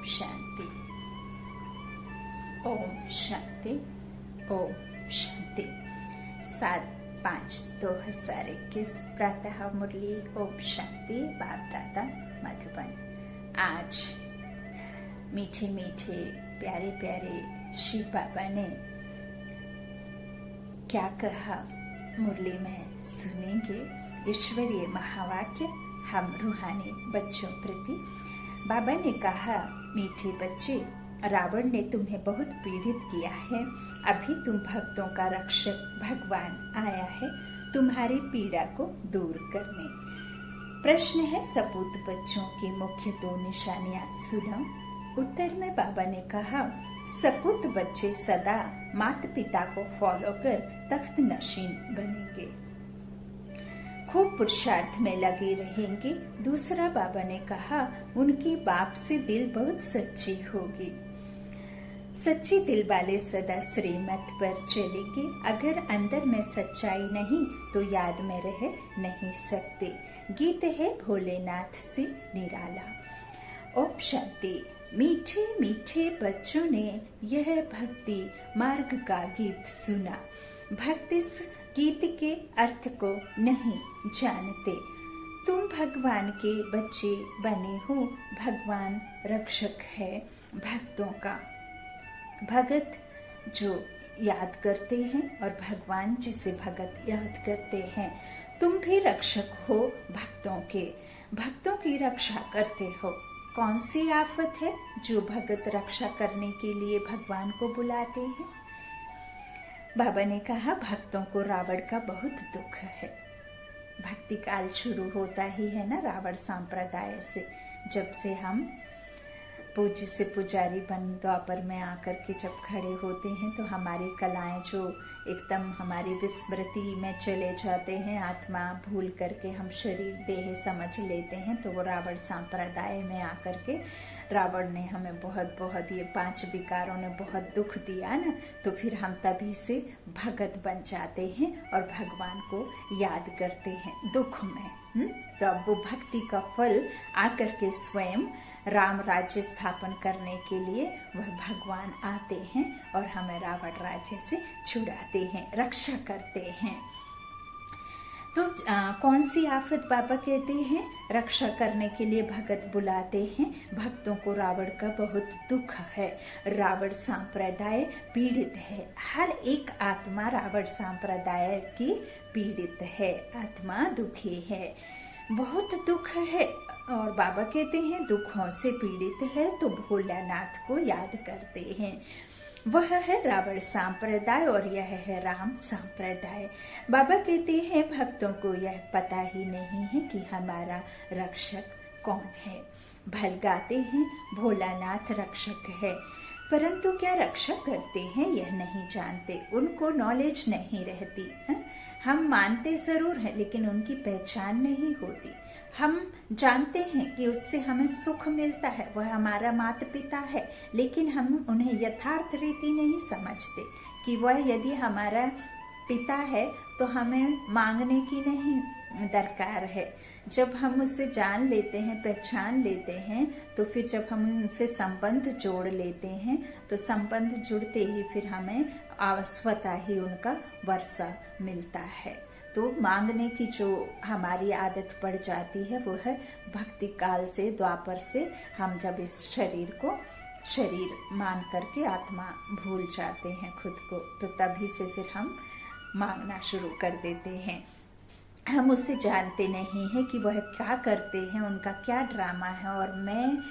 शांति। ओम शांति। ओम शांति। 7/5/2021 प्रातः मुरली। ओम शांति। बाप दादा मधुबन। आज मीठे मीठे प्यारे प्यारे शिव बाबा ने क्या कहा मुरली में सुनेंगे। ईश्वरीय महावाक्य हम रूहानी बच्चों प्रति। बाबा ने कहा, मीठे बच्चे, रावण ने तुम्हें बहुत पीड़ित किया है। अभी तुम भक्तों का रक्षक भगवान आया है तुम्हारी पीड़ा को दूर करने। प्रश्न है सपूत बच्चों की मुख्य 2 निशानियां सुनो। उत्तर में बाबा ने कहा, सपूत बच्चे सदा माता पिता को फॉलो कर तख्त नशीन बनेंगे, खूब पुरुषार्थ में लगे रहेंगे। दूसरा बाबा ने कहा, उनकी बाप से दिल बहुत सच्ची होगी। सच्ची दिल वाले सदा श्रीमत पर चलेंगे। अगर अंदर में सच्चाई नहीं तो याद में रह नहीं सकते। गीत है भोलेनाथ से निराला। ओम शांति। मीठे मीठे बच्चों ने यह भक्ति मार्ग का गीत सुना। भक्त इस गीत के अर्थ को नहीं जानते। तुम भगवान के बच्चे बने हो। भगवान रक्षक है भक्तों का। भगत जो याद करते हैं और भगवान जिसे भगत याद करते हैं। तुम भी रक्षक हो भक्तों के। भक्तों की रक्षा करते हो। कौन सी आफत है जो भगत रक्षा करने के लिए भगवान को बुलाते हैं। बाबा ने कहा, भक्तों को रावण का बहुत दुख है। भक्ति काल शुरू होता ही है ना रावण संप्रदाय से। जब से हम पूज्य से पुजारी बन द्वापर में आकर के जब खड़े होते हैं तो हमारी कलाएं जो एकदम हमारी विस्मृति में चले जाते हैं, आत्मा भूल करके हम शरीर देह समझ लेते हैं, तो वो रावण संप्रदाय में आकर के रावण ने हमें बहुत ये 5 विकारों ने बहुत दुख दिया ना, तो फिर हम तभी से भगत बन जाते हैं और भगवान को याद करते हैं दुख में। तो अब वो भक्ति का फल आकर के स्वयं राम राज्य स्थापन करने के लिए वह भगवान आते हैं और हमें रावण राज्य से छुड़ाते हैं, रक्षा करते हैं। तो कौन सी आफत बाबा कहते हैं रक्षा करने के लिए भगत बुलाते हैं। भक्तों को रावण का बहुत दुख है। रावण संप्रदाय पीड़ित है। हर एक आत्मा रावण संप्रदाय की पीड़ित है। आत्मा दुखी है, बहुत दुख है। और बाबा कहते हैं दुखों से पीड़ित है तो भोलानाथ को याद करते हैं। वह है रावण संप्रदाय और यह है राम संप्रदाय। बाबा कहते हैं भक्तों को यह पता ही नहीं है कि हमारा रक्षक कौन है। भल गाते हैं भोलानाथ रक्षक है, परंतु क्या रक्षा करते हैं यह नहीं जानते। उनको नॉलेज नहीं रहती है। हम मानते जरूर हैं लेकिन उनकी पहचान नहीं होती। हम जानते हैं कि उससे हमें सुख मिलता है, वह हमारा माता पिता है, लेकिन हम उन्हें यथार्थ रीति नहीं समझते कि वह यदि हमारा पिता है तो हमें मांगने की नहीं दरकार है। जब हम उससे जान लेते हैं, पहचान लेते हैं, तो फिर जब हम उनसे संबंध जोड़ लेते हैं तो संबंध जुड़ते ही फिर हमें स्वतः ही उनका वर्षा मिलता है। तो मांगने की जो हमारी आदत पड़ जाती है वो है भक्ति काल से, द्वापर से। हम जब इस शरीर को शरीर मान करके आत्मा भूल जाते हैं खुद को, तो तभी से फिर हम मांगना शुरू कर देते हैं। हम उससे जानते नहीं है कि वह क्या करते हैं, उनका क्या ड्रामा है और मैं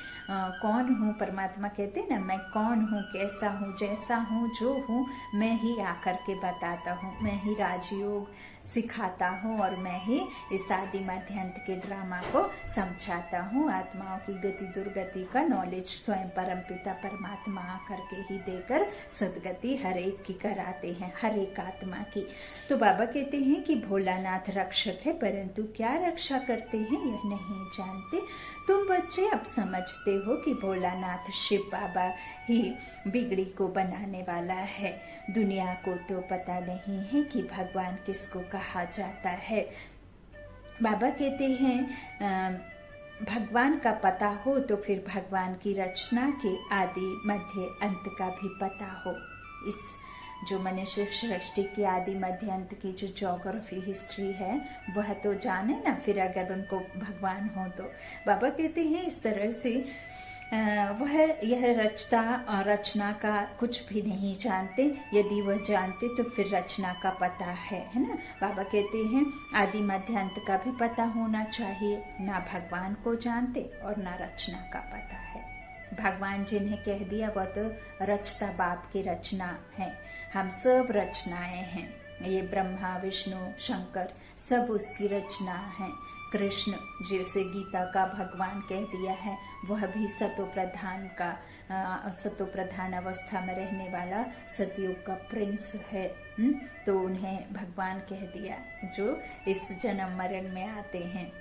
कौन हूँ। परमात्मा कहते हैं ना, मैं कौन हूँ, कैसा हूँ, जैसा हूँ, जो हूँ, मैं ही आकर के बताता हूँ। मैं ही राजयोग सिखाता हूँ और मैं ही इस आदि मध्य अंत के ड्रामा को समझाता हूँ। आत्माओं की गति दुर्गति का नॉलेज स्वयं परमपिता परमात्मा आकर के ही देकर सदगति हर एक की कराते हैं, हर एक आत्मा की। तो बाबा कहते हैं कि भोलानाथ रक्षक है, परंतु क्या रक्षा करते हैं यह नहीं जानते। तुम बच्चे अब समझते हो कि भोलानाथ शिव बाबा ही बिगड़ी को बनाने वाला है। दुनिया को तो पता नहीं है कि भगवान किसको कहा जाता है। बाबा कहते हैं भगवान का पता हो तो फिर भगवान की रचना के आदि मध्य अंत का भी पता हो। इस जो मनुष्य सृष्टि की आदि मध्य अंत की जो ज्योग्राफी हिस्ट्री है वह तो जाने ना, फिर अगर उनको भगवान हो तो। बाबा कहते हैं इस तरह से वह यह रचता और रचना का कुछ भी नहीं जानते। यदि वह जानते तो फिर रचना का पता है ना। बाबा कहते हैं आदि मध्य अंत का भी पता होना चाहिए। ना भगवान को जानते और ना रचना का पता है। भगवान जिन्हें कह दिया वह तो रचता बाप की रचना है। हम सब रचनाएं हैं। ये ब्रह्मा विष्णु शंकर सब उसकी रचना है। कृष्ण जिसे गीता का भगवान कह दिया है वह भी सतो प्रधान अवस्था में रहने वाला सतयुग का प्रिंस है। तो उन्हें भगवान कह दिया जो इस जन्म मरण में आते हैं।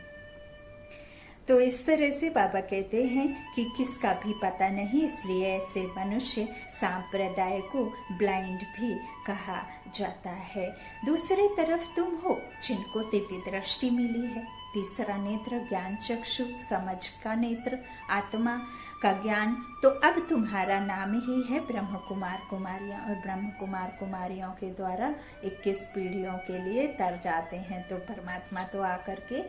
तो इस तरह से बाबा कहते हैं कि किसका भी पता नहीं, इसलिए ऐसे मनुष्य सांप्रदाय को ब्लाइंड भी कहा जाता है। दूसरी तरफ तुम हो जिनको दिव्य दृष्टि मिली है। तीसरा नेत्र ज्ञान चक्षु, समझ का नेत्र, आत्मा का ज्ञान। तो अब तुम्हारा नाम ही है ब्रह्म कुमार कुमारियां। और ब्रह्म कुमार कुमारियों के द्वारा 21 पीढ़ियों के लिए तर जाते हैं। तो परमात्मा तो आकर के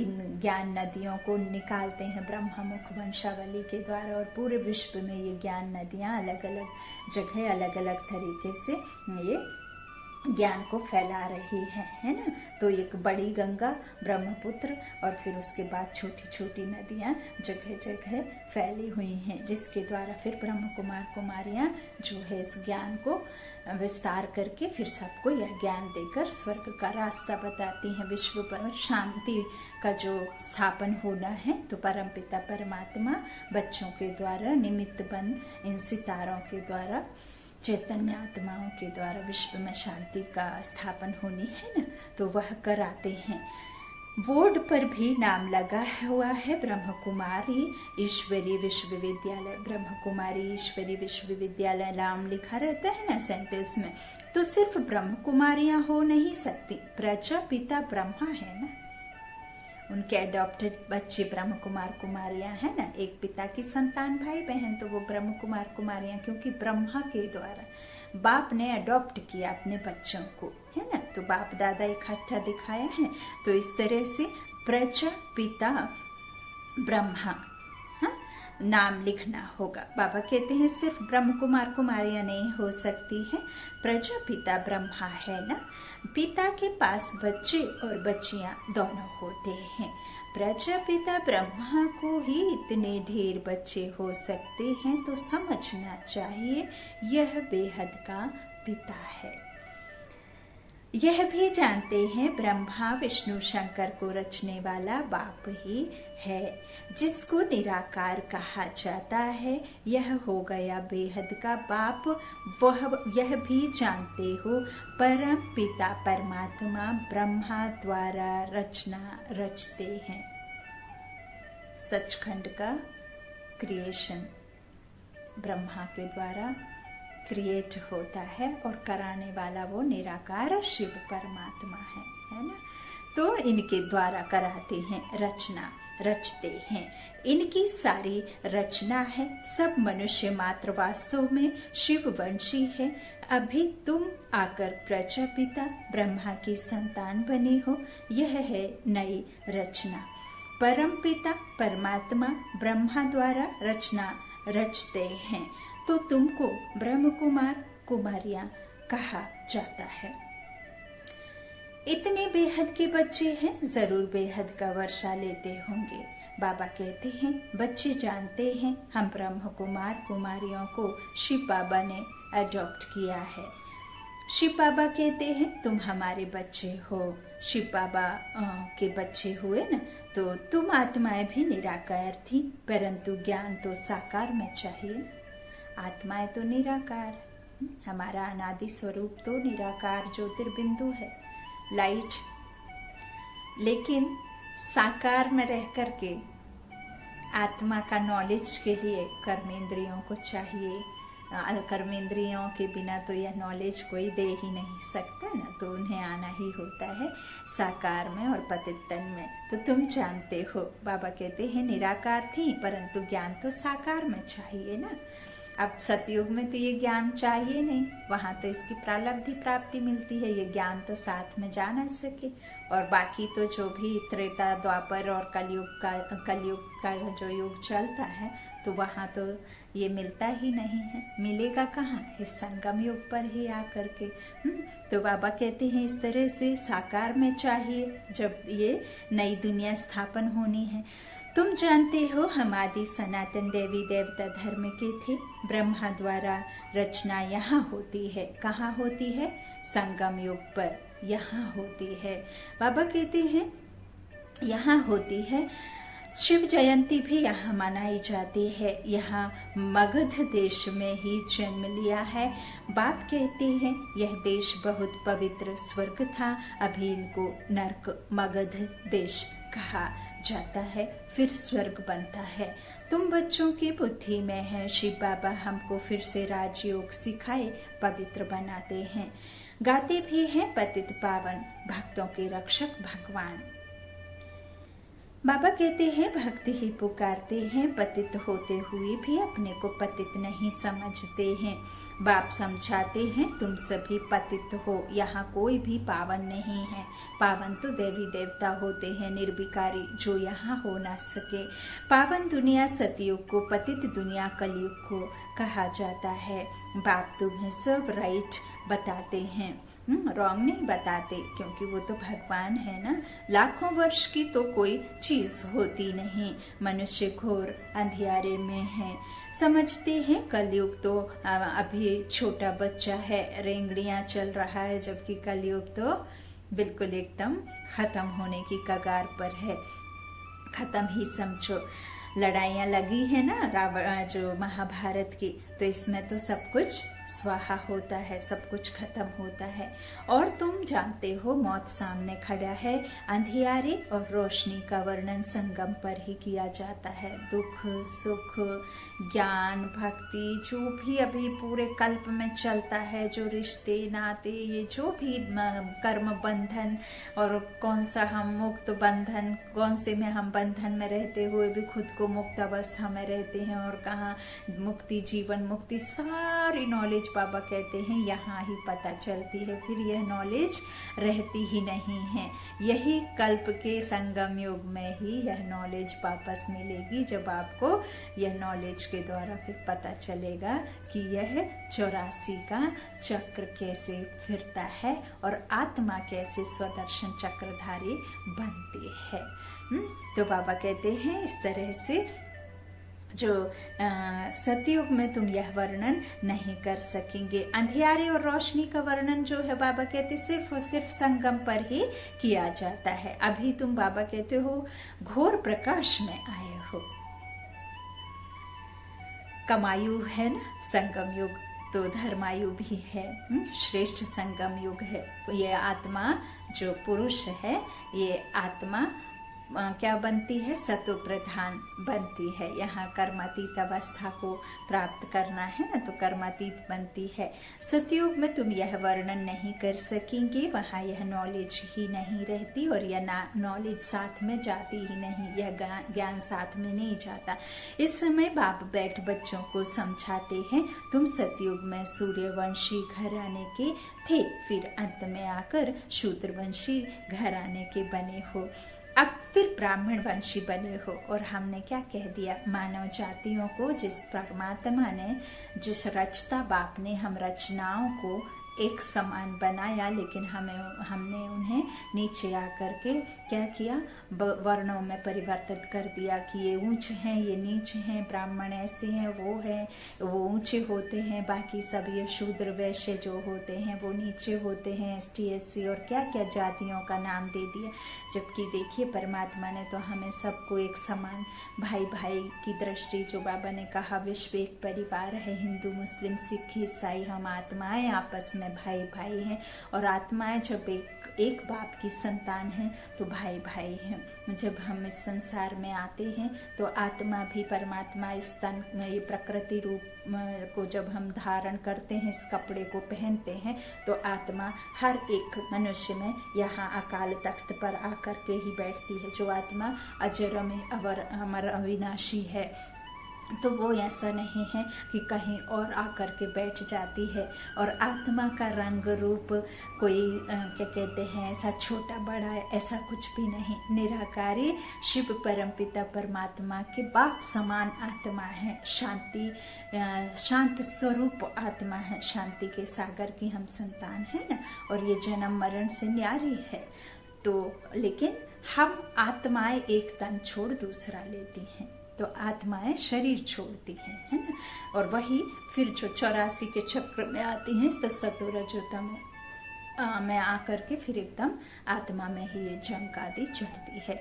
इन ज्ञान नदियों को निकालते हैं ब्रह्मा मुख वंशावली के द्वारा। और पूरे विश्व में ये ज्ञान नदियां अलग अलग जगह अलग अलग तरीके से ये ज्ञान को फैला रही है ना। तो एक बड़ी गंगा ब्रह्मपुत्र और फिर उसके बाद छोटी छोटी नदियां जगह जगह फैली हुई हैं, जिसके द्वारा फिर ब्रह्म कुमार कुमारियां जो है इस ज्ञान को विस्तार करके फिर सबको यह ज्ञान देकर स्वर्ग का रास्ता बताती हैं। विश्व पर शांति का जो स्थापन होना है तो परमपिता परमात्मा बच्चों के द्वारा निमित्त बन इन सितारों के द्वारा चैतन्य आत्माओं के द्वारा विश्व में शांति का स्थापन होनी है ना, तो वह कराते हैं। बोर्ड पर भी नाम लगा हुआ है ब्रह्म कुमारी ईश्वरी विश्वविद्यालय। ब्रह्म कुमारी ईश्वरी विश्वविद्यालय नाम लिखा रहता है ना सेंटेंस में। तो सिर्फ ब्रह्म कुमारियां हो नहीं सकती, प्रजापिता ब्रह्मा है ना। उनके अडॉप्टेड बच्चे ब्रह्म कुमार कुमारियां है ना। एक पिता की संतान भाई बहन तो वो ब्रह्म कुमार कुमारियां, क्योंकि ब्रह्मा के द्वारा बाप ने अडॉप्ट किया अपने बच्चों को है ना। तो बाप दादा इकट्ठा दिखाया है। तो इस तरह से प्रजापिता ब्रह्मा नाम लिखना होगा। बाबा कहते हैं सिर्फ ब्रह्म कुमार कुमारियां नहीं हो सकती है, प्रजापिता ब्रह्मा है ना। पिता के पास बच्चे और बच्चियां दोनों होते हैं। प्रजापिता ब्रह्मा को ही इतने ढेर बच्चे हो सकते हैं, तो समझना चाहिए यह बेहद का पिता है। यह भी जानते हैं ब्रह्मा विष्णु शंकर को रचने वाला बाप ही है, जिसको निराकार कहा जाता है। यह हो गया बेहद का बाप। वह यह भी जानते हो परम पिता परमात्मा ब्रह्मा द्वारा रचना रचते हैं। सचखंड का क्रिएशन ब्रह्मा के द्वारा क्रिएट होता है और कराने वाला वो निराकार शिव परमात्मा है ना। तो इनके द्वारा कराते हैं, रचना रचते हैं। इनकी सारी रचना है। सब मनुष्य मात्र वास्तव में शिव वंशी है। अभी तुम आकर प्रजापिता ब्रह्मा की संतान बने हो। यह है नई रचना। परम पिता परमात्मा ब्रह्मा द्वारा रचना रचते हैं, तो तुमको ब्रह्म कुमार कुमारियां कहा जाता है। इतने बेहद के बच्चे हैं, जरूर बेहद का वर्षा लेते होंगे। बाबा कहते हैं बच्चे जानते हैं हम ब्रह्म कुमार कुमारियों को शिव बाबा ने अडॉप्ट किया है। शिव बाबा कहते हैं तुम हमारे बच्चे हो। शिव बाबा के बच्चे हुए ना, तो तुम आत्माएं भी निराकार थी, परंतु ज्ञान तो साकार में चाहिए। आत्माएं तो निराकार, हमारा अनादि स्वरूप तो निराकार ज्योतिर्बिंदु है, लाइट। लेकिन साकार में रह करके आत्मा का नॉलेज के लिए कर्मेंद्रियों को चाहिए, कर्मेंद्रियों के बिना तो यह नॉलेज कोई दे ही नहीं सकता ना, तो उन्हें आना ही होता है साकार में और पतित तन में। तो तुम जानते हो, बाबा कहते हैं निराकार थी परंतु ज्ञान तो साकार में चाहिए ना। अब सतयुग में तो ये ज्ञान चाहिए नहीं, वहां तो इसकी प्रालब्धि प्राप्ति मिलती है, ये ज्ञान तो साथ में जा ना सके। और बाकी तो जो भी त्रेता द्वापर और कलयुग का जो युग चलता है तो वहां तो ये मिलता ही नहीं है, मिलेगा कहाँ, इस संगम युग पर ही आकर के। तो बाबा कहते हैं इस तरह से साकार में चाहिए जब ये नई दुनिया स्थापन होनी है। तुम जानते हो हम आदि सनातन देवी देवता धर्म के थे, ब्रह्मा द्वारा रचना यहाँ होती है। कहाँ होती है? संगम युग पर यहाँ होती है। बाबा कहते हैं यहाँ होती है। शिव जयंती भी यहाँ मनाई जाती है। यहाँ मगध देश में ही जन्म लिया है। बाप कहते हैं यह देश बहुत पवित्र स्वर्ग था, अभी इनको नरक मगध देश कहा जाता है, फिर स्वर्ग बनता है। तुम बच्चों की बुद्धि में है, शिव बाबा हमको फिर से राजयोग सिखाए, पवित्र बनाते हैं। गाते भी हैं पतित पावन, भक्तों के रक्षक भगवान। बाबा कहते हैं भक्ति ही पुकारते हैं, पतित होते हुए भी अपने को पतित नहीं समझते हैं। बाप समझाते हैं तुम सभी पतित हो, यहाँ कोई भी पावन नहीं है। पावन तो देवी देवता होते हैं निर्विकारी, जो यहाँ हो ना सके। पावन दुनिया सतयुग को, पतित दुनिया कलयुग को कहा जाता है। बाप तुम्हें सब राइट बताते हैं, रॉन्ग नहीं बताते, क्योंकि वो तो भगवान है ना। लाखों वर्ष की तो कोई चीज होती नहीं, मनुष्य घोर अंधियारे में है। समझते हैं कलयुग तो अभी छोटा बच्चा है, रेंगड़ियां चल रहा है, जबकि कलयुग तो बिल्कुल एकदम खत्म होने की कगार पर है। खत्म ही समझो। लड़ाइयाँ लगी है ना रावण जो महाभारत की, तो इसमें तो सब कुछ स्वाहा होता है, सब कुछ खत्म होता है। और तुम जानते हो मौत सामने खड़ा है। अंधियारे और रोशनी का वर्णन संगम पर ही किया जाता है। दुख सुख ज्ञान भक्ति जो भी अभी पूरे कल्प में चलता है, जो रिश्ते नाते, ये जो भी कर्म बंधन, और कौन सा हम मुक्त बंधन, कौन से में हम बंधन में रहते हुए भी खुद को मुक्त अवस्था में रहते हैं, और कहाँ मुक्ति जीवन मुक्ति, सारी नॉलेज बाबा कहते हैं यहाँ ही पता चलती है। फिर यह नॉलेज रहती ही नहीं है। यही कल्प के संगम युग में ही यह नॉलेज वापस मिलेगी, जब आपको यह नॉलेज के द्वारा फिर पता चलेगा कि यह 84 का चक्र कैसे फिरता है और आत्मा कैसे स्वदर्शन चक्रधारी बनती है। तो बाबा कहते हैं इस तरह से जो सतयुग में तुम यह वर्णन नहीं कर सकेंगे। अंधियारे और रोशनी का वर्णन जो है बाबा कहते सिर्फ और सिर्फ संगम पर ही किया जाता है। अभी तुम बाबा कहते हो घोर प्रकाश में आए हो। कमायु है ना संगम युग, तो धर्मायु भी है, श्रेष्ठ संगम युग है। ये आत्मा जो पुरुष है, ये आत्मा क्या बनती है? सतो प्रधान बनती है। यहाँ कर्मातीत अवस्था को प्राप्त करना है ना, तो कर्मातीत बनती है। सतयुग में तुम यह वर्णन नहीं कर सकेंगे, वहाँ यह नॉलेज ही नहीं रहती, और यह नॉलेज साथ में जाती ही नहीं, यह ज्ञान साथ में नहीं जाता। इस समय बाप बैठ बच्चों को समझाते हैं तुम सतयुग में सूर्यवंशी घराने के थे, फिर अंत में आकर शूद्रवंशी घराने के बने हो, अब फिर ब्राह्मण वंशी बने हो। और हमने क्या कह दिया? मानव जातियों को जिस परमात्मा ने, जिस रचता बाप ने हम रचनाओं को एक समान बनाया, लेकिन हमने उन्हें नीचे आकर के क्या किया? वर्णों में परिवर्तित कर दिया कि ये ऊंच हैं, ये नीच हैं, ब्राह्मण ऐसे हैं, वो ऊंचे होते हैं, बाकी सब ये शूद्र वैश्य जो होते हैं वो नीचे होते हैं, ST SC और क्या क्या जातियों का नाम दे दिया। जबकि देखिए परमात्मा ने तो हमें सबको एक समान भाई भाई की दृष्टि, जो बाबा ने कहा विश्व एक परिवार है, हिंदू मुस्लिम सिख ईसाई हम आत्माएं आपस में में भाई भाई हैं, और आत्माएं जब एक बाप की संतान है तो भाई भाई हैं। जब हम इस संसार में आते हैं तो आत्मा भी परमात्मा इस तन में, ये प्रकृति रूप को जब हम धारण करते हैं, इस कपड़े को पहनते हैं, तो आत्मा हर एक मनुष्य में यहाँ अकाल तख्त पर आकर के ही बैठती है। जो आत्मा अजर में अमर अविनाशी है, तो वो ऐसा नहीं है कि कहीं और आकर के बैठ जाती है। और आत्मा का रंग रूप कोई क्या कहते हैं, ऐसा छोटा बड़ा ऐसा कुछ भी नहीं। निराकारी शिव परमपिता परमात्मा के बाप समान आत्मा है। शांत स्वरूप आत्मा है, शांति के सागर की हम संतान है ना। और ये जन्म मरण से न्यारी है। तो लेकिन हम आत्माएं एक तन छोड़ दूसरा लेती हैं, तो आत्माएं शरीर छोड़ती हैं, है ना। और वही फिर जो 84 के चक्र में आती हैं, तो सतो रजो तमो में आकर के फिर एकदम आत्मा में ही ये जंग आदि चढ़ती है।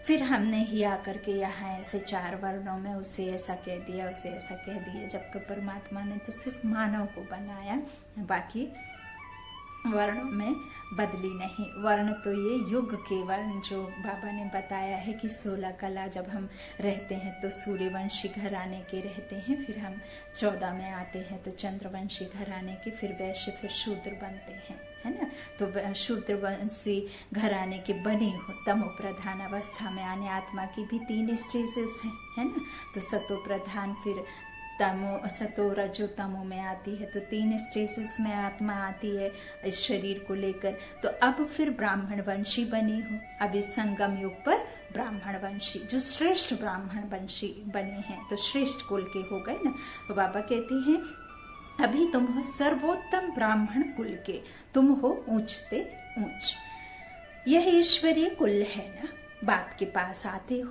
फिर हमने ही आकर के यहाँ ऐसे 4 वर्णों में उसे ऐसा कह दिया, उसे ऐसा कह दिया, जबकि परमात्मा ने तो सिर्फ मानव को बनाया, बाकी वर्णों में बदली नहीं। वर्ण तो ये युग के वर्ण जो बाबा ने बताया है कि 16 कला जब हम रहते हैं तो सूर्यवंशी घराने के रहते हैं, फिर हम 14 में आते हैं तो चंद्रवंशी घराने के, फिर वैश्य, फिर शूद्र बनते हैं, है ना। तो शूद्रवंशी घराने के बने हो तमो प्रधान अवस्था में आने आत्मा की भी 3 स्टेजेस हैं, है ना। तो सतो प्रधान, फिर तमो सतो रजो तमो में आती है, तो 3 स्टेजेस में आत्मा आती है इस शरीर को लेकर। तो अब फिर ब्राह्मण वंशी बनी हो, अब इस संगम युग पर ब्राह्मण वंशी जो श्रेष्ठ ब्राह्मण वंशी बने हैं, तो श्रेष्ठ कुल के हो गए ना। तो बाबा कहते हैं अभी तुम हो सर्वोत्तम ब्राह्मण कुल के, तुम हो ऊंचते ऊंच। यह ईश्वरीय कुल है ना। बाप के पास आते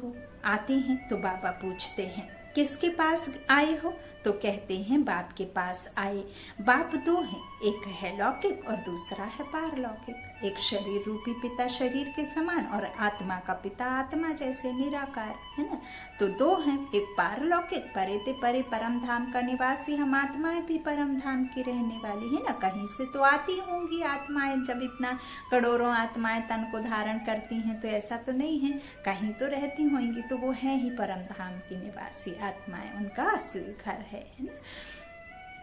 हैं तो बाबा पूछते हैं किसके पास आए हो, तो कहते हैं बाप के पास आए। बाप 2 हैं, एक है लौकिक और दूसरा है पारलौकिक। एक शरीर रूपी पिता शरीर के समान, और आत्मा का पिता आत्मा जैसे निराकार, है ना। तो 2 हैं, एक पारलौकिक परे ते परे परम धाम का निवासी, हम आत्माएं भी परम धाम की रहने वाली है ना। कहीं से तो आती होंगी आत्माएं, जब इतना करोड़ों आत्माएं तन को धारण करती हैं, तो ऐसा तो नहीं है, कहीं तो रहती होंगी। तो वो है ही परम धाम की निवासी आत्माएं, उनका असली घर है ना।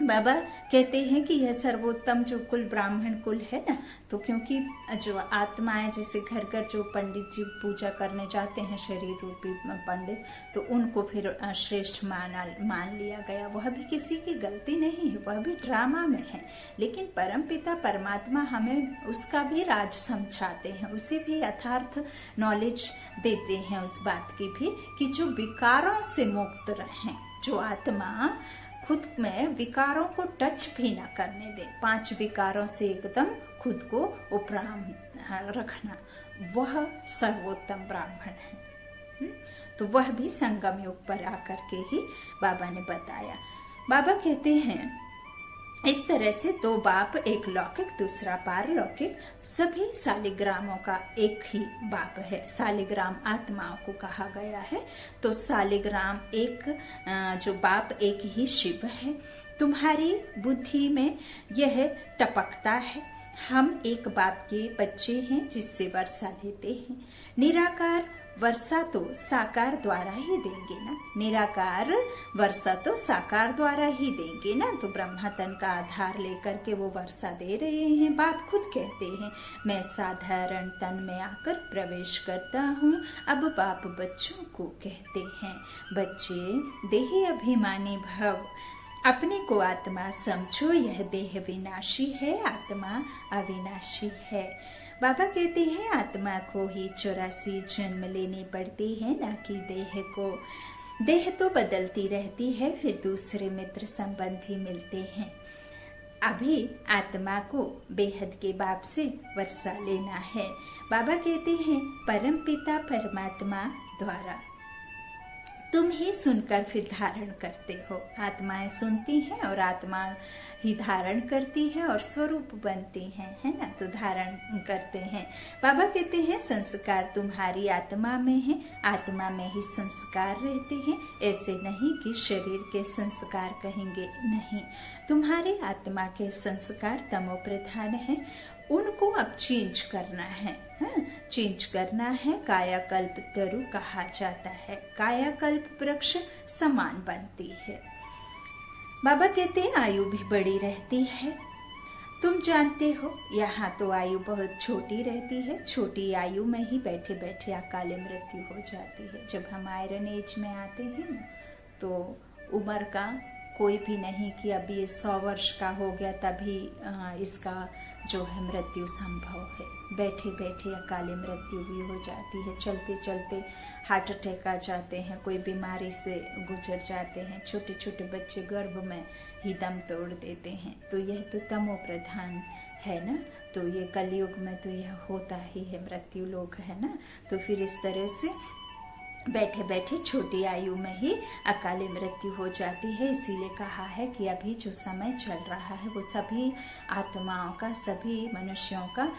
बाबा कहते हैं कि यह सर्वोत्तम जो कुल ब्राह्मण कुल है ना, तो क्योंकि जो आत्माएं जैसे घर घर जो पंडित जी पूजा करने जाते हैं शरीर रूपी पंडित, तो उनको फिर श्रेष्ठ मान लिया गया। वह भी किसी की गलती नहीं है, वह भी ड्रामा में है, लेकिन परमपिता परमात्मा हमें उसका भी राज समझाते हैं, उसे भी यथार्थ नॉलेज देते हैं उस बात की भी कि जो विकारों से मुक्त रहें, जो आत्मा खुद में विकारों को टच भी ना करने दे, 5 विकारों से एकदम खुद को उपराम रखना, वह सर्वोत्तम ब्राह्मण है। तो वह भी संगम युग पर आकर के ही बाबा ने बताया। बाबा कहते हैं इस तरह से 2 बाप, एक लौकिक दूसरा पारलौकिक, सभी शालिग्रामों का एक ही बाप है। शालिग्राम आत्माओं को कहा गया है। तो शालिग्राम एक जो बाप एक ही शिव है। तुम्हारी बुद्धि में यह टपकता है, हम एक बाप के बच्चे हैं जिससे वर्षा लेते हैं। निराकार वर्षा तो साकार द्वारा ही देंगे ना, निराकार वर्षा तो साकार द्वारा ही देंगे ना। तो ब्रह्मा तन का आधार लेकर के वो वर्षा दे रहे हैं। बाप खुद कहते हैं मैं साधारण तन में आकर प्रवेश करता हूँ। अब बाप बच्चों को कहते हैं बच्चे देही अभिमानी भव, अपने को आत्मा समझो, यह देह विनाशी है, आत्मा अविनाशी है। बाबा कहते हैं आत्मा को ही 84 जन्म लेने पड़ते हैं, ना कि देह को। देह तो बदलती रहती है, फिर दूसरे मित्र संबंधी मिलते हैं। अभी आत्मा को बेहद के बाप से वर्षा लेना है। बाबा कहते हैं परम पिता परमात्मा द्वारा तुम ही सुनकर फिर धारण करते हो। आत्माएं सुनती हैं और आत्मा ही धारण करती है और स्वरूप बनती है ना, तो धारण करते हैं। बाबा कहते हैं संस्कार तुम्हारी आत्मा में है, आत्मा में ही संस्कार रहते हैं। ऐसे नहीं कि शरीर के संस्कार कहेंगे, नहीं, तुम्हारे आत्मा के संस्कार तमो प्रधान है, उनको अब चेंज करना है। चेंज करना है। कायाकल्प तरु कहा जाता है, कायाकल्प वृक्ष समान बनती है। बाबा कहते हैं आयु भी बड़ी रहती है। तुम जानते हो यहाँ तो आयु बहुत छोटी रहती है, छोटी आयु में ही बैठे बैठे अकाले मृत्यु हो जाती है। जब हम आयरन एज में आते हैं ना, तो उम्र का कोई भी नहीं कि अभी ये 100 वर्ष का हो गया तभी इसका जो है मृत्यु संभव है। बैठे बैठे अकाले मृत्यु भी हो जाती है, चलते चलते हार्ट अटैक आ जाते हैं, कोई बीमारी से गुजर जाते हैं, छोटे छोटे बच्चे गर्भ में ही दम तोड़ देते हैं। तो यह तो तमो प्रधान है ना, तो ये कलयुग में तो यह होता ही है, मृत्यु लोग है ना। तो फिर इस तरह से बैठे बैठे छोटी आयु में ही अकाले मृत्यु हो जाती है। इसीलिए कहा है कि अभी जो समय चल रहा है वो सभी आत्माओं का, सभी मनुष्यों का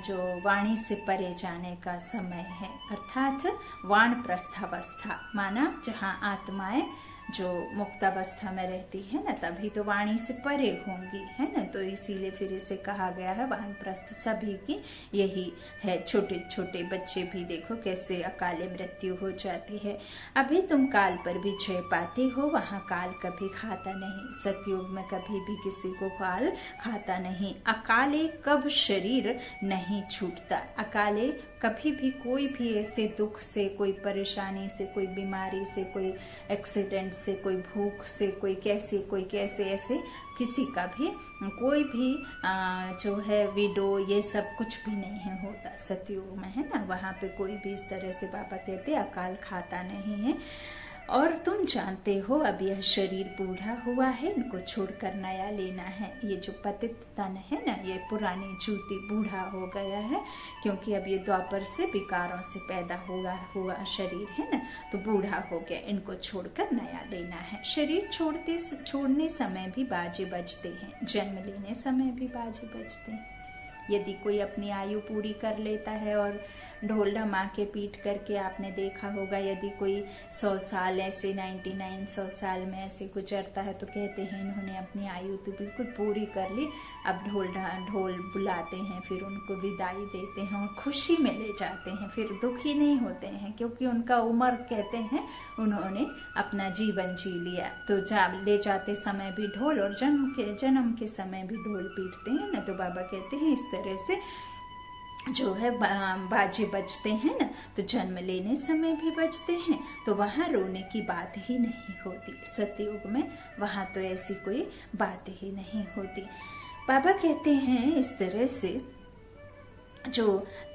जो वाणी से परे जाने का समय है, अर्थात वानप्रस्थावस्था, माना जहाँ आत्माएं जो मुक्तावस्था में रहती है ना, तभी तो वाणी से परे होंगी, है ना। तो इसीलिए फिर इसे कहा गया है वानप्रस्थ, सभी की यही है। छोटे छोटे बच्चे भी देखो कैसे अकाले मृत्यु हो जाती है। अभी तुम काल पर भी जय पाते हो, वहाँ काल कभी खाता नहीं। सतयुग में कभी भी किसी को काल खाता नहीं। अकाले कब शरीर नहीं छूटता, अकाले कभी भी कोई भी ऐसे दुख से, कोई परेशानी से, कोई बीमारी से, कोई एक्सीडेंट से, कोई भूख से, कोई कैसे ऐसे किसी का भी कोई भी जो है विडो, ये सब कुछ भी नहीं होता सतयुग में, है ना। वहां पे कोई भी इस तरह से बाबा कहते अकाल खाता नहीं है। और तुम जानते हो अब यह शरीर बूढ़ा हुआ है, इनको छोड़कर नया लेना है। ये जो पतित तन है ना, ये पुरानी जूती बूढ़ा हो गया है, क्योंकि अब ये द्वापर से विकारों से पैदा हुआ शरीर है ना, तो बूढ़ा हो गया, इनको छोड़कर नया लेना है। शरीर छोड़ने समय भी बाजे बजते हैं, जन्म लेने समय भी बाजे बजते हैं। यदि कोई अपनी आयु पूरी कर लेता है और ढोल ढमाके पीट करके, आपने देखा होगा, यदि कोई 100 साल ऐसे 99 100 साल में ऐसे गुजरता है तो कहते हैं इन्होंने अपनी आयु तो बिल्कुल पूरी कर ली। अब ढोल बुलाते हैं, फिर उनको विदाई देते हैं और खुशी में ले जाते हैं, फिर दुखी नहीं होते हैं, क्योंकि उनका उम्र कहते हैं उन्होंने अपना जीवन जी लिया। तो ले जाते समय भी ढोल, और जन्म के समय भी ढोल पीटते हैं ना। तो बाबा कहते हैं इस तरह से जो है बाजे बजते हैं ना, तो जन्म लेने समय भी बजते हैं। तो वहां रोने की बात ही नहीं होती सतयुग में, वहां तो ऐसी कोई बात ही नहीं होती। बाबा कहते हैं इस तरह से जो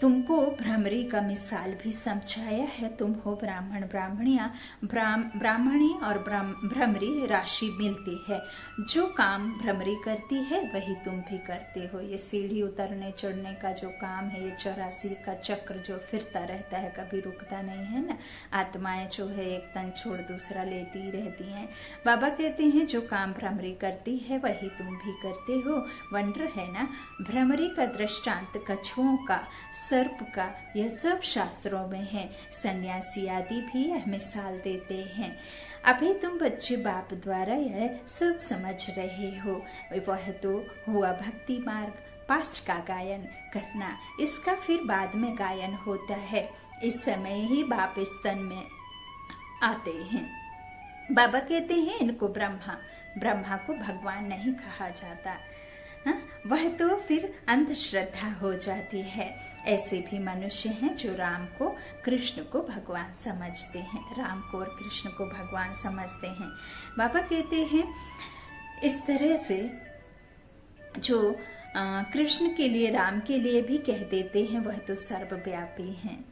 तुमको भ्रमरी का मिसाल भी समझाया है। तुम हो ब्राह्मण ब्राह्मणियां, ब्राह्मणी और भ्रमरी राशि मिलती है। जो काम भ्रमरी करती है वही तुम भी करते हो। ये सीढ़ी उतरने चढ़ने का जो काम है, ये 84 का चक्र जो फिरता रहता है, कभी रुकता नहीं है ना। आत्माएं जो है एक तन छोड़ दूसरा लेती रहती हैं। बाबा कहते हैं जो काम भ्रमरी करती है वही तुम भी करते हो। वंडर है ना, भ्रमरी का दृष्टांत कछुओं का, सर्प का, यह सब शास्त्रों में है। सन्यासी आदि भी यह मिसाल देते हैं। अभी तुम बच्चे बाप द्वारा यह सब समझ रहे हो। वह तो हुआ भक्ति मार्ग, पास्ट का गायन करना, इसका फिर बाद में गायन होता है। इस समय ही बाप इस तन में आते हैं। बाबा कहते हैं इनको ब्रह्मा को भगवान नहीं कहा जाता। वह तो फिर अंधश्रद्धा हो जाती है। ऐसे भी मनुष्य हैं जो राम को कृष्ण को भगवान समझते हैं, राम को और कृष्ण को भगवान समझते हैं। बाबा कहते हैं इस तरह से जो कृष्ण के लिए, राम के लिए भी कह देते हैं वह तो सर्वव्यापी हैं।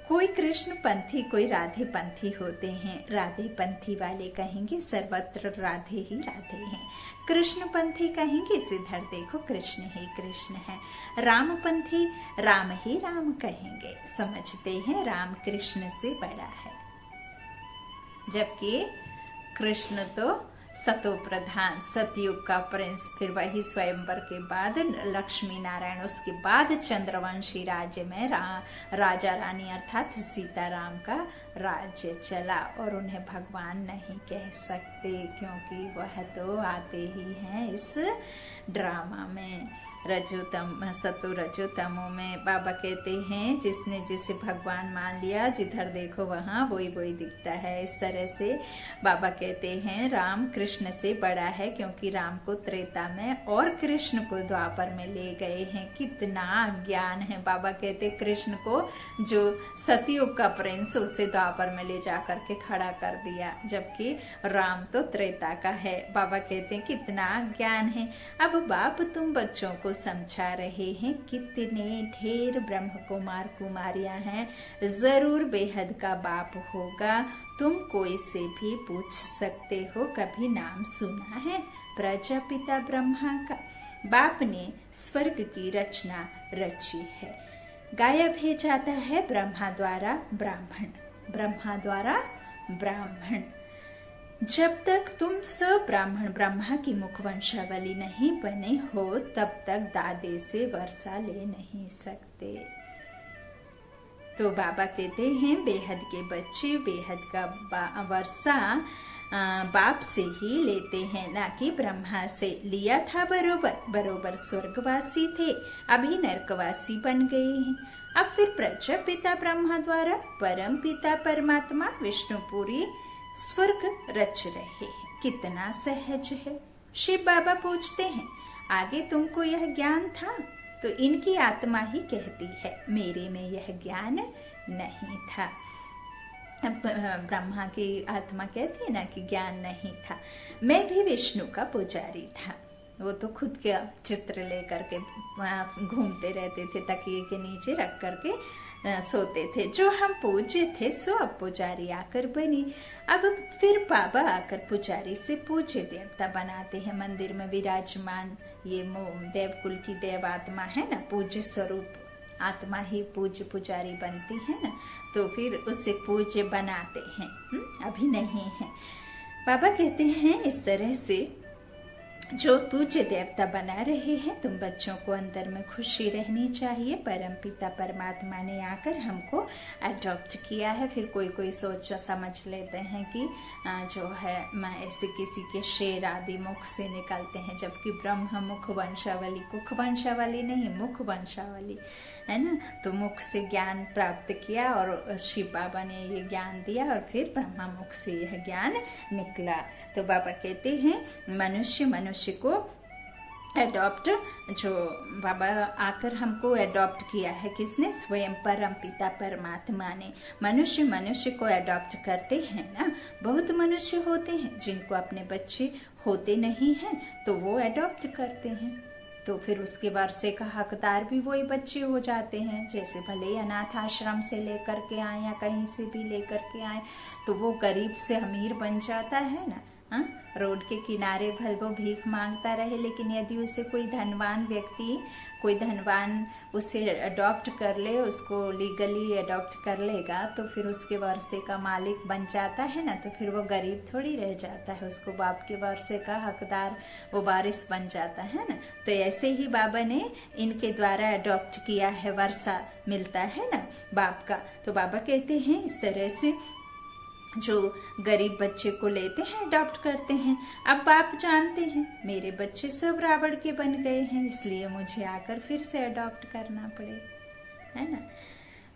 कोई कृष्ण पंथी, कोई राधे पंथी होते हैं। राधे पंथी वाले कहेंगे सर्वत्र राधे ही राधे हैं। कृष्ण पंथी कहेंगे सिद्धर देखो कृष्ण ही कृष्ण है। राम पंथी राम ही राम कहेंगे, समझते हैं राम कृष्ण से बड़ा है। जबकि कृष्ण तो सतो प्रधान, सतयुग का प्रिंस, फिर वही स्वयंवर के बाद लक्ष्मी नारायण, उसके बाद चंद्रवंशी राज्य में राजा रानी अर्थात सीताराम का राज्य चला। और उन्हें भगवान नहीं कह सकते क्योंकि वह तो आते ही हैं इस ड्रामा में। सतो रजो तमो में बाबा कहते हैं जिसने जिसे भगवान मान लिया, जिधर देखो वहाँ वही वही दिखता है। इस तरह से बाबा कहते हैं राम कृष्ण से बड़ा है, क्योंकि राम को त्रेता में और कृष्ण को द्वापर में ले गए हैं। कितना ज्ञान है। बाबा कहते कृष्ण को जो सतयुग का प्रिंस, उसे द्वापर में ले जा करके खड़ा कर दिया, जबकि राम तो त्रेता का है। बाबा कहते हैं कितना ज्ञान है। अब बाप तुम बच्चों को समझा रहे हैं, कितने ढेर ब्रह्म कुमार कुमारियां हैं, जरूर बेहद का बाप होगा। तुम कोई से भी पूछ सकते हो, कभी नाम सुना है प्रजापिता ब्रह्मा का? बाप ने स्वर्ग की रचना रची है। गाया भेजा जाता है ब्रह्मा द्वारा ब्राह्मण, ब्रह्मा द्वारा ब्राह्मण। जब तक तुम सब ब्राह्मण ब्रह्मा की मुखवंशावली नहीं बने हो, तब तक दादे से वर्षा ले नहीं सकते। तो बाबा कहते हैं बेहद के बच्चे बेहद का वर्षा बाप से ही लेते हैं, ना कि ब्रह्मा से। लिया था बरोबर स्वर्गवासी थे, अभी नरकवासी बन गए हैं। अब फिर प्रजापिता ब्रह्मा द्वारा परम पिता परमात्मा विष्णुपुरी स्वर्ग रच रहे हैं। कितना सहज है। शिव बाबा पूछते हैं आगे तुमको यह ज्ञान था? तो इनकी आत्मा ही कहती है मेरे में यह ज्ञान नहीं था। ब्रह्मा की आत्मा कहती है ना कि ज्ञान नहीं था। मैं भी विष्णु का पुजारी था। वो तो खुद के चित्र लेकर के घूमते रहते थे, तकिए के नीचे रख करके सोते थे। जो हम पूज्य थे सो अब पुजारी आकर बनी। अब फिर बाबा आकर पुजारी से पूज्य देवता बनाते हैं, मंदिर में विराजमान। ये देवकुल की देव आत्मा है ना, पूज्य स्वरूप आत्मा ही पूज्य पुजारी बनती है ना, तो फिर उससे पूज्य बनाते हैं। अभी नहीं है। बाबा कहते हैं इस तरह से जो पूज्य देवता बना रहे हैं, तुम बच्चों को अंदर में खुशी रहनी चाहिए। परम पिता परमात्मा ने आकर हमको अडॉप्ट किया है। फिर कोई सोच समझ लेते हैं कि जो है मैं ऐसे किसी के शेर आदि मुख से निकलते हैं, जबकि ब्रह्म मुख वंशावली, कुख वंशावली नहीं, मुख वंशावली है ना। तो मुख से ज्ञान प्राप्त किया और शिव बाबा ने ये ज्ञान दिया और फिर ब्रह्मा मुख से यह ज्ञान निकला। तो बाबा कहते हैं मनुष्य को एडॉप्ट, जो बाबा आकर हमको एडॉप्ट किया है, किसने? स्वयं परम पिता परमात्मा ने। मनुष्य को एडॉप्ट करते हैं ना। बहुत मनुष्य होते हैं जिनको अपने बच्चे होते नहीं हैं, तो वो एडॉप्ट करते हैं। तो फिर उसके वर्षे का हकदार भी वही बच्चे हो जाते हैं। जैसे भले अनाथ आश्रम से लेकर के आए या कहीं से भी लेकर के आए, तो वो गरीब से अमीर बन जाता है ना। रोड के किनारे भले वो भीख मांगता रहे, लेकिन यदि उसे कोई धनवान व्यक्ति, कोई धनवान उसे अडॉप्ट कर ले, उसको लीगली अडॉप्ट कर लेगा, तो फिर उसके वर्षे का मालिक बन जाता है ना। तो फिर वो गरीब थोड़ी रह जाता है, उसको बाप के वर्षे का हकदार, वो वारिस बन जाता है ना। तो ऐसे ही बाबा ने इनके द्वारा अडॉप्ट किया है, वर्षा मिलता है ना बाप का। तो बाबा कहते हैं इस तरह से जो गरीब बच्चे को लेते हैं, अडॉप्ट करते हैं। अब बाप जानते हैं मेरे बच्चे सब रावण के बन गए हैं, इसलिए मुझे आकर फिर से अडॉप्ट करना पड़े, है ना।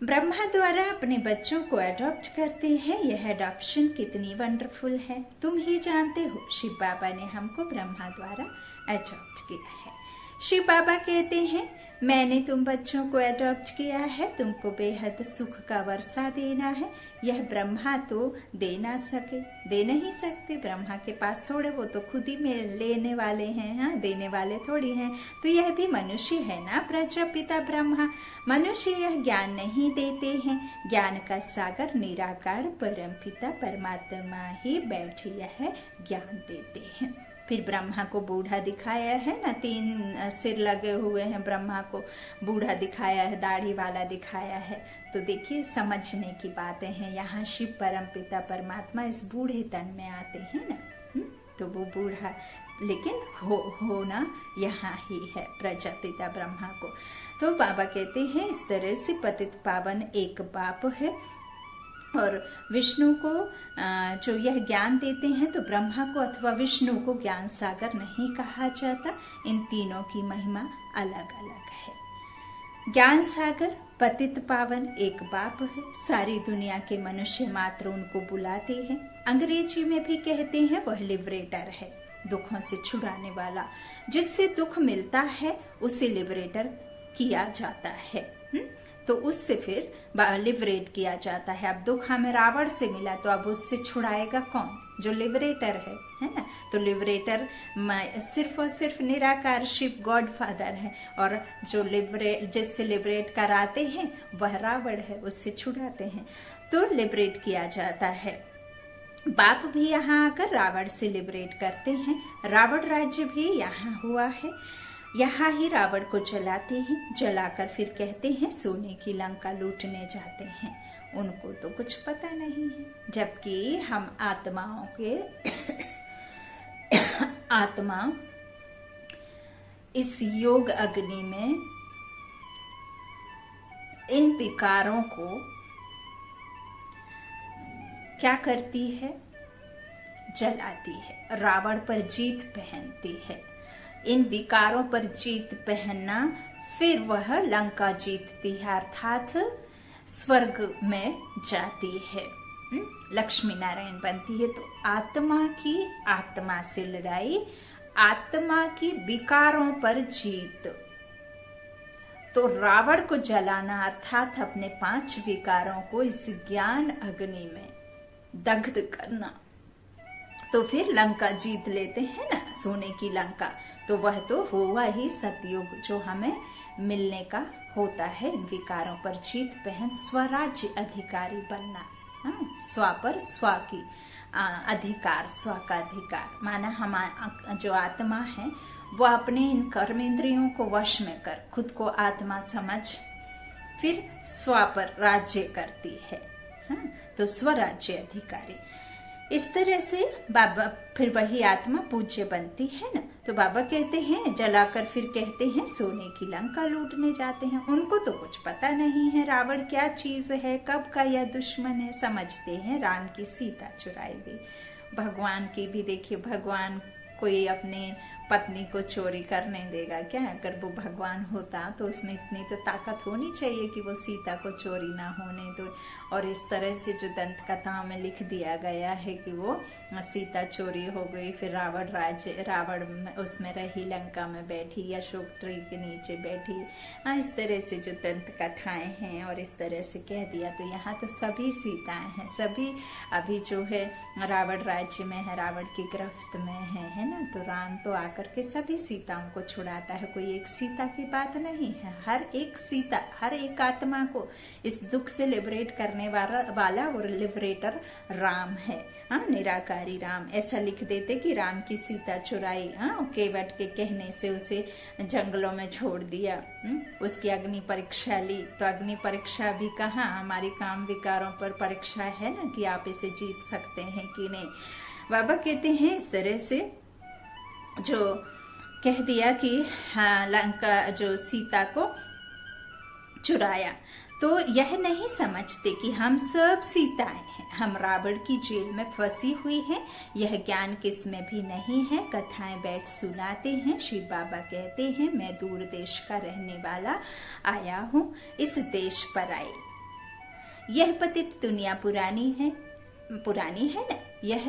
ब्रह्मा द्वारा अपने बच्चों को अडॉप्ट करते हैं। यह अडॉप्शन कितनी वंडरफुल है, तुम ही जानते हो। शिव बाबा ने हमको ब्रह्मा द्वारा अडॉप्ट किया है। शिव बाबा कहते हैं मैंने तुम बच्चों को अडॉप्ट किया है, तुमको बेहद सुख का वर्षा देना है। यह ब्रह्मा तो दे नहीं सकते। ब्रह्मा के पास थोड़े, वो तो खुद ही में लेने वाले हैं, हाँ, देने वाले थोड़ी हैं। तो यह भी मनुष्य है ना, प्रजापिता ब्रह्मा। मनुष्य यह ज्ञान नहीं देते हैं। ज्ञान का सागर निराकार परम पिता परमात्मा ही बैठे यह ज्ञान देते हैं। फिर ब्रह्मा को बूढ़ा दिखाया है ना, 3 सिर लगे हुए हैं, ब्रह्मा को बूढ़ा दिखाया है, दाढ़ी वाला दिखाया है। तो देखिए समझने की बातें हैं। यहाँ शिव परमपिता परमात्मा इस बूढ़े तन में आते हैं ना, तो वो बूढ़ा लेकिन होना यहाँ ही है प्रजापिता ब्रह्मा को। तो बाबा कहते हैं इस तरह से पतित पावन एक बाप है, और विष्णु को जो यह ज्ञान देते हैं, तो ब्रह्मा को अथवा विष्णु को ज्ञान सागर नहीं कहा जाता। इन तीनों की महिमा अलग अलग है। ज्ञान सागर पतित पावन एक बाप है। सारी दुनिया के मनुष्य मात्र उनको बुलाते हैं। अंग्रेजी में भी कहते हैं वह लिबरेटर है, दुखों से छुड़ाने वाला। जिससे दुख मिलता है उसे लिबरेटर किया जाता है। तो उससे फिर लिबरेट किया जाता है। अब दुख हमें रावण से मिला, तो अब उससे छुड़ाएगा कौन? जो लिबरेटर है ना। तो लिबरेटर सिर्फ और सिर्फ निराकार शिव गॉड फादर है, और जो जिससे लिबरेट कराते हैं वह रावण है, उससे छुड़ाते हैं। तो लिबरेट किया जाता है। बाप भी यहाँ आकर रावण से लिबरेट करते हैं। रावण राज्य भी यहाँ हुआ है। यहाँ ही रावण को जलाते हैं, जलाकर फिर कहते हैं सोने की लंका लूटने जाते हैं। उनको तो कुछ पता नहीं है, जबकि हम आत्माओं के आत्मा इस योग अग्नि में इन विकारों को क्या करती है? जलाती है, रावण पर जीत पहनती है। इन विकारों पर जीत पहनना, फिर वह लंका जीतती है, अर्थात स्वर्ग में जाती है, लक्ष्मी नारायण बनती है। तो आत्मा से लड़ाई, आत्मा की विकारों पर जीत। तो रावण को जलाना अर्थात अपने 5 विकारों को इस ज्ञान अग्नि में दग्ध करना। तो फिर लंका जीत लेते हैं ना, सोने की लंका। तो वह तो हुआ ही सतयुग, जो हमें मिलने का होता है। इन विकारों पर जीत पहन स्वराज्य अधिकारी बनना। स्व पर स्व की अधिकार, स्व का अधिकार माना हम जो आत्मा है वह अपने इन कर्मेंद्रियों को वश में कर खुद को आत्मा समझ फिर स्व पर राज्य करती है। तो स्वराज्य अधिकारी। इस तरह से बाबा फिर वही आत्मा पूज्य बनती है ना। तो बाबा कहते हैं जलाकर फिर कहते हैं सोने की लंका लूटने जाते हैं। उनको तो कुछ पता नहीं है रावण क्या चीज है, कब का यह दुश्मन है। समझते हैं राम की सीता चुराई गई। भगवान की भी देखिए, भगवान कोई अपने पत्नी को चोरी करने देगा क्या? अगर वो भगवान होता तो उसमें इतनी तो ताकत होनी चाहिए कि वो सीता को चोरी ना होने दो। और इस तरह से जो दंत कथाओं में लिख दिया गया है कि वो सीता चोरी हो गई, फिर रावण उसमें रही, लंका में बैठी, अशोक ट्री के नीचे बैठी। इस तरह से जो दंत कथाएं हैं, और इस तरह से कह दिया। तो यहाँ तो सभी सीताएं हैं, सभी अभी जो है रावण राज्य में है, रावण की गिरफ्त में है ना। तो राम तो आकर के सभी सीताओं को छुड़ाता है। कोई एक सीता की बात नहीं है, हर एक सीता, हर एक आत्मा को इस दुख से लिबरेट करने वाला और लिबरेटर राम है। निराकारी राम। ऐसा लिख देते कि राम की सीता चुराई, केवट के कहने से उसे जंगलों में छोड़ दिया, उसकी अग्नि परीक्षा ली। तो अग्नि परीक्षा भी कहाँ, हमारी काम विकारों पर परीक्षा है ना, कि आप इसे जीत सकते हैं कि नहीं। बाबा कहते हैं इस तरह से जो कह दिया कि लंका जो सीता को चुराया, तो यह नहीं समझते कि हम सब सीताएं हैं, हम रावण की जेल में फंसी हुई हैं। यह ज्ञान किसमें भी नहीं है। कथाएं बैठ सुनाते हैं। शिव बाबा कहते हैं मैं दूर देश का रहने वाला आया हूँ, इस देश पर आई। यह पतित दुनिया पुरानी है ना, यह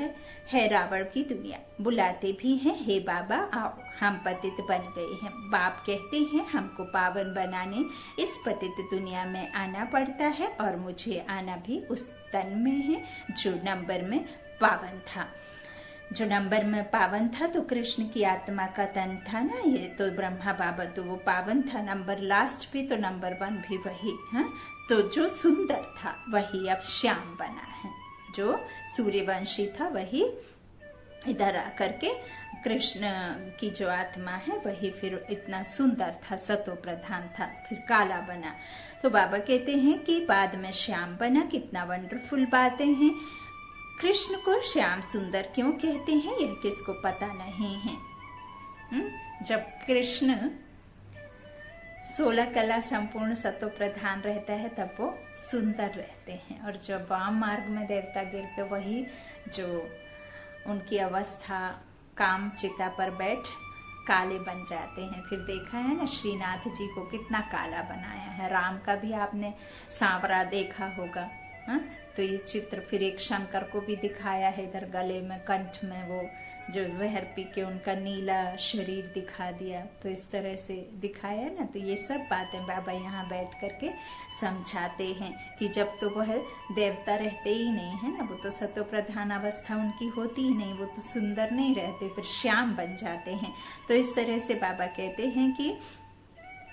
है रावण की दुनिया। बुलाते भी हैं हे बाबा आओ, हम पतित बन गए हैं। बाप कहते हैं हमको पावन बनाने इस पतित दुनिया में आना पड़ता है, और मुझे आना भी उस तन में है जो नंबर में पावन था। जो नंबर में पावन था तो कृष्ण की आत्मा का तन था ना, ये तो ब्रह्मा बाबा तो वो पावन था। नंबर लास्ट भी तो नंबर 1 भी वही। तो जो सुंदर था वही अब श्याम बना है, जो सूर्यवंशी था वही इधर आकर के कृष्ण की जो आत्मा है वही फिर इतना सुंदर था, सतो प्रधान था, फिर काला बना। तो बाबा कहते हैं कि बाद में श्याम बना। कितना वंडरफुल बातें हैं। कृष्ण को श्याम सुंदर क्यों कहते हैं यह किसको पता नहीं है। जब कृष्ण 16 कला संपूर्ण सतो प्रधान रहता है तब वो सुंदर रहते हैं, और जब वाम मार्ग में देवता गिर के वही जो उनकी अवस्था काम चिता पर बैठ काले बन जाते हैं। फिर देखा है ना श्रीनाथ जी को कितना काला बनाया है। राम का भी आपने सांवरा देखा होगा। तो ये चित्र फिर एक शंकर को भी दिखाया है, इधर गले में कंठ में वो जो जहर पी के उनका नीला शरीर दिखा दिया, तो इस तरह से दिखाया ना। तो ये सब बातें बाबा यहाँ बैठ करके समझाते हैं कि जब तो वह देवता रहते ही नहीं है ना, वो तो सतो प्रधान अवस्था उनकी होती ही नहीं, वो तो सुंदर नहीं रहते, फिर श्याम बन जाते हैं। तो इस तरह से बाबा कहते हैं कि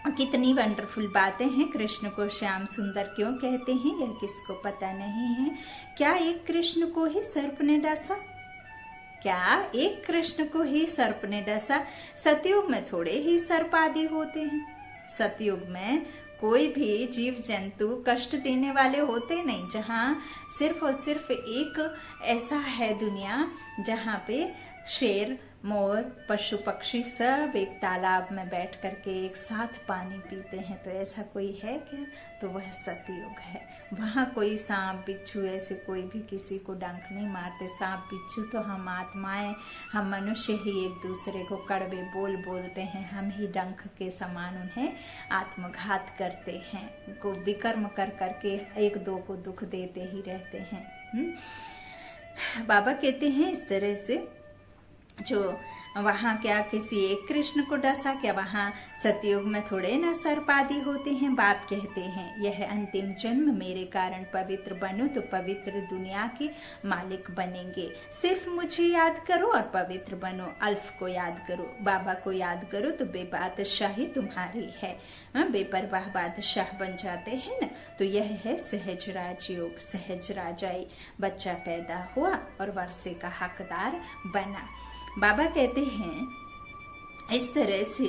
कितनी वंडरफुल बातें हैं। कृष्ण को श्याम सुंदर क्यों कहते हैं यह किसको पता नहीं है। क्या एक कृष्ण को ही सर्प ने डसा? क्या एक कृष्ण को ही सर्प ने डसा? सतयुग में थोड़े ही सर्प आदि होते हैं। सतयुग में कोई भी जीव जंतु कष्ट देने वाले होते नहीं। जहाँ सिर्फ और सिर्फ एक ऐसा है दुनिया जहाँ पे शेर, मोर, पशु पक्षी सब एक तालाब में बैठ करके एक साथ पानी पीते हैं। तो ऐसा कोई है क्या? तो वह सतयुग है। वहाँ कोई सांप बिच्छू ऐसे कोई भी किसी को डंक नहीं मारते। सांप बिच्छू तो हम आत्माएं, हम मनुष्य ही एक दूसरे को कड़वे बोल बोलते हैं, हम ही डंक के समान उन्हें आत्मघात करते हैं, को विकर्म कर करके एक दो को दुख देते ही रहते हैं। बाबा कहते हैं इस तरह से जो वहाँ क्या किसी एक कृष्ण को डसा? क्या वहाँ सतयुग में थोड़े न सर्प आदि होते हैं? बाप कहते हैं यह अंतिम जन्म मेरे कारण पवित्र बनो तो पवित्र दुनिया के मालिक बनेंगे। सिर्फ मुझे याद करो और पवित्र बनो। अल्फ को याद करो, बाबा को याद करो तो बेबादशाही तुम्हारी है। बेपरवाह बादशाह बन जाते हैं ना। तो यह है सहज राजयोग, सहज राजाई। बच्चा पैदा हुआ और वर्षे का हकदार बना। बाबा कहते हैं इस तरह से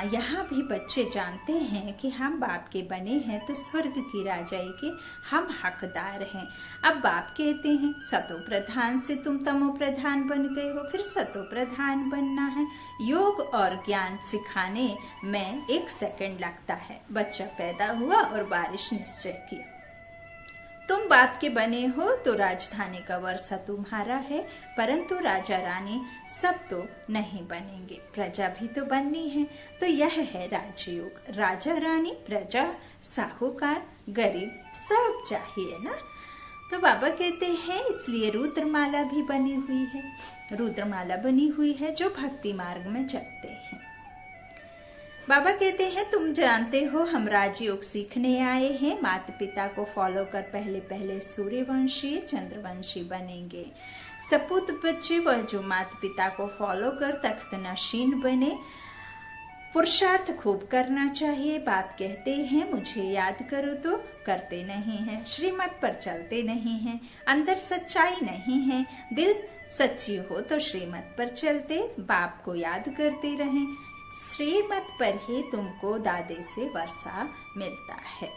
यहाँ भी बच्चे जानते हैं कि हम बाप के बने हैं तो स्वर्ग की राजाई के हम हकदार हैं। अब बाप कहते हैं सतो प्रधान से तुम तमो प्रधान बन गए हो, फिर सतो प्रधान बनना है। योग और ज्ञान सिखाने में 1 सेकंड लगता है। बच्चा पैदा हुआ और बारिश निश्चय किया। तुम बाप के बने हो तो राजधानी का वर्षा तुम्हारा है, परंतु राजा रानी सब तो नहीं बनेंगे, प्रजा भी तो बननी है। तो यह है राजयोग। राजा रानी, प्रजा, साहूकार, गरीब सब चाहिए ना। तो बाबा कहते हैं इसलिए रुद्रमाला भी बनी हुई है। रुद्रमाला बनी हुई है जो भक्ति मार्ग में चलते हैं। बाबा कहते हैं तुम जानते हो हम राजयोग सीखने आए हैं। माता पिता को फॉलो कर पहले पहले सूर्यवंशी चंद्रवंशी बनेंगे। सपूत बच्चे वह जो माता पिता को फॉलो कर तख्त नशीन बने। पुरुषार्थ खूब करना चाहिए। बाप कहते हैं मुझे याद करो तो करते नहीं हैं, श्रीमत पर चलते नहीं हैं, अंदर सच्चाई नहीं है। दिल सच्ची हो तो श्रीमत पर चलते, बाप को याद करते रहें। श्रीमत पर ही तुमको दादे से वर्षा मिलता है।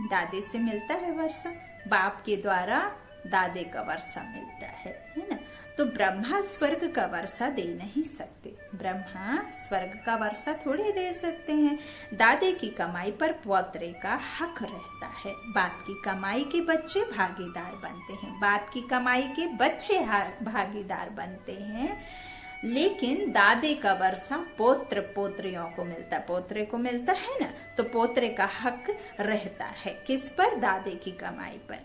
दादे से मिलता है वर्षा, बाप के द्वारा दादे का वर्षा मिलता है ना। तो ब्रह्मा स्वर्ग का वर्षा दे नहीं सकते। ब्रह्मा स्वर्ग का वर्षा थोड़ी दे सकते हैं। दादे की कमाई पर पौत्रे का हक रहता है। बाप की कमाई के बच्चे भागीदार बनते हैं। बाप की कमाई के बच्चे भागीदार बनते हैं। लेकिन दादे का वर्षा पोत्र पोत्रियों को मिलता, पोत्रे को मिलता है ना। तो पोत्रे का हक रहता है किस पर? दादे की कमाई पर।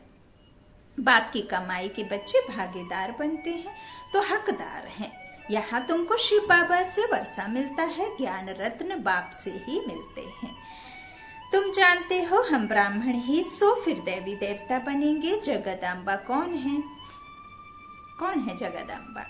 बाप की कमाई के बच्चे भागीदार बनते हैं तो हकदार हैं। यहाँ तुमको शिव बाबा से वर्षा मिलता है, ज्ञान रत्न बाप से ही मिलते हैं। तुम जानते हो हम ब्राह्मण ही सो फिर देवी देवता बनेंगे। जगदम्बा कौन है? कौन है जगदम्बा?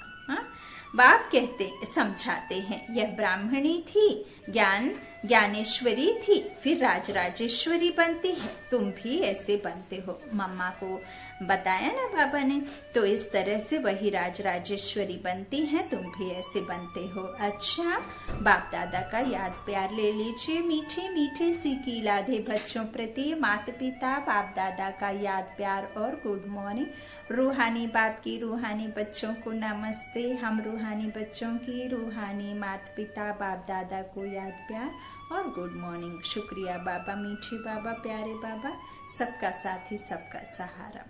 बाप कहते समझाते हैं यह ब्राह्मणी थी, ज्ञान ज्ञानेश्वरी थी फिर राजराजेश्वरी बनती है, तुम भी ऐसे बनते हो। मम्मा को बताया ना बाबा ने, तो इस तरह से वही राजराजेश्वरी बनती हैं, तुम भी ऐसे बनते हो। अच्छा, बाप दादा का याद प्यार ले लीजिए। मीठे मीठे सीखी लादे बच्चों प्रति माता पिता बाप दादा का याद प्यार और गुड मॉर्निंग। रूहानी बाप की रूहानी बच्चों को नमस्ते। हम रूहानी बच्चों की रूहानी माता पिता बाप दादा को याद प्यार और गुड मॉर्निंग। शुक्रिया बाबा, मीठे बाबा, प्यारे बाबा, सबका साथी सबका सहारा,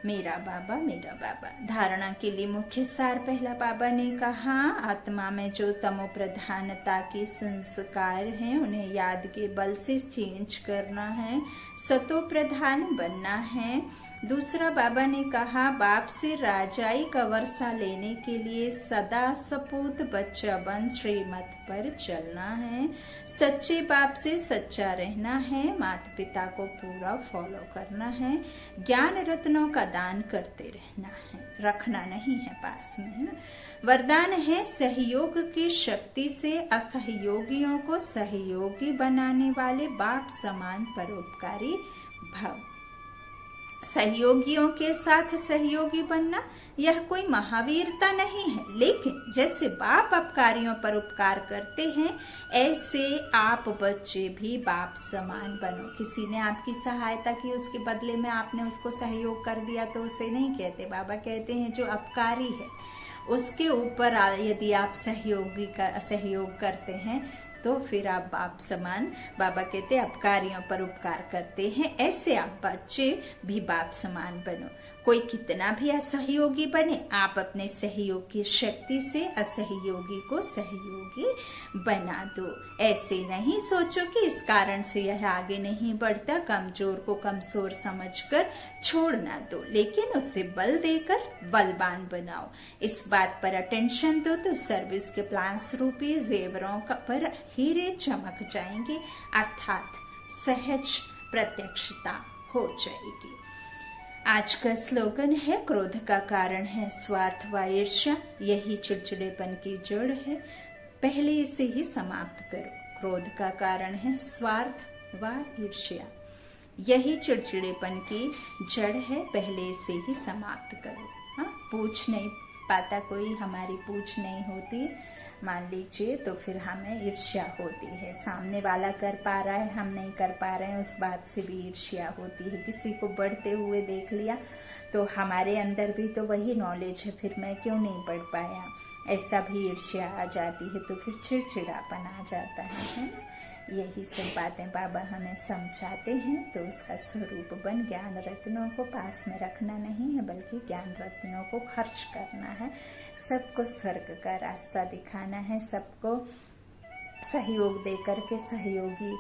मेरा बाबा मेरा बाबा। धारणा के लिए मुख्य सार पहला बाबा ने कहा, आत्मा में जो तमो प्रधानता के संस्कार हैं उन्हें याद के बल से चेंज करना है, सतो प्रधान बनना है। दूसरा बाबा ने कहा, बाप से राजाई का वर्षा लेने के लिए सदा सपूत बच्चा बन श्रीमत पर चलना है, सच्चे बाप से सच्चा रहना है, माता पिता को पूरा फॉलो करना है, ज्ञान रत्नों का दान करते रहना है, रखना नहीं है पास में, है ना। वरदान है, सहयोग की शक्ति से असहयोगियों को सहयोगी बनाने वाले बाप समान परोपकारी भाव। सहयोगियों के साथ सहयोगी बनना यह कोई महावीरता नहीं है, लेकिन जैसे बाप अपकारियों पर उपकार करते हैं ऐसे आप बच्चे भी बाप समान बनो। किसी ने आपकी सहायता की, उसके बदले में आपने उसको सहयोग कर दिया तो उसे नहीं कहते बाबा, कहते हैं जो अपकारी है उसके ऊपर यदि आप सहयोग करते हैं तो फिर आप बाप समान, बाबा कहते हैं अपकारियों पर उपकार करते हैं, ऐसे आप बच्चे भी बाप समान बनो। कोई कितना भी असहयोगी बने, आप अपने सहयोग की शक्ति से असहयोगी को सहयोगी बना दो। ऐसे नहीं सोचो कि इस कारण से यह आगे नहीं बढ़ता, कमजोर को कमजोर समझकर छोड़ना दो, लेकिन उसे बल देकर बलवान बनाओ। इस बात पर अटेंशन दो तो सर्विस के प्लान्स रूपी जेवरों पर हीरे चमक जाएंगे, अर्थात सहज प्रत्यक्षता हो जाएगी। आज का स्लोगन है, क्रोध का कारण है स्वार्थ व ईर्ष्या, यही चिड़चिड़ेपन की जड़ है, पहले इसे ही समाप्त करो। क्रोध का कारण है स्वार्थ व ईर्ष्या, यही चिड़चिड़ेपन की जड़ है, पहले इसे ही समाप्त करो। हाँ, पूछ नहीं पाता कोई, हमारी पूछ नहीं होती मान लीजिए, तो फिर हमें ईर्ष्या होती है। सामने वाला कर पा रहा है, हम नहीं कर पा रहे हैं, उस बात से भी ईर्ष्या होती है। किसी को बढ़ते हुए देख लिया तो हमारे अंदर भी तो वही नॉलेज है, फिर मैं क्यों नहीं बढ़ पाया, ऐसा भी ईर्ष्या आ जाती है, तो फिर चिड़चिड़ापन आ जाता है ना। यही सब बातें बाबा हमें समझाते हैं। तो उसका स्वरूप बन ज्ञान रत्नों को पास में रखना नहीं है, बल्कि ज्ञान रत्नों को खर्च करना है, सबको स्वर्ग का रास्ता दिखाना है, सबको सहयोग दे करके सहयोगी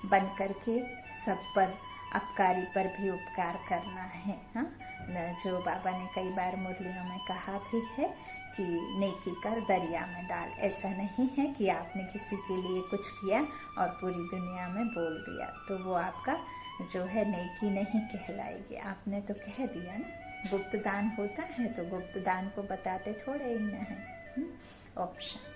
बन करके सब पर, अपकारी पर भी उपकार करना है। हाँ, जो बाबा ने कई बार मुरलियों में कहा भी है कि नेकी कर दरिया में डाल। ऐसा नहीं है कि आपने किसी के लिए कुछ किया और पूरी दुनिया में बोल दिया तो वो आपका जो है नेकी नहीं कहलाएगी। आपने तो कह दिया ना, गुप्त दान होता है तो गुप्त दान को बताते थोड़े ही ना है। ऑप्शन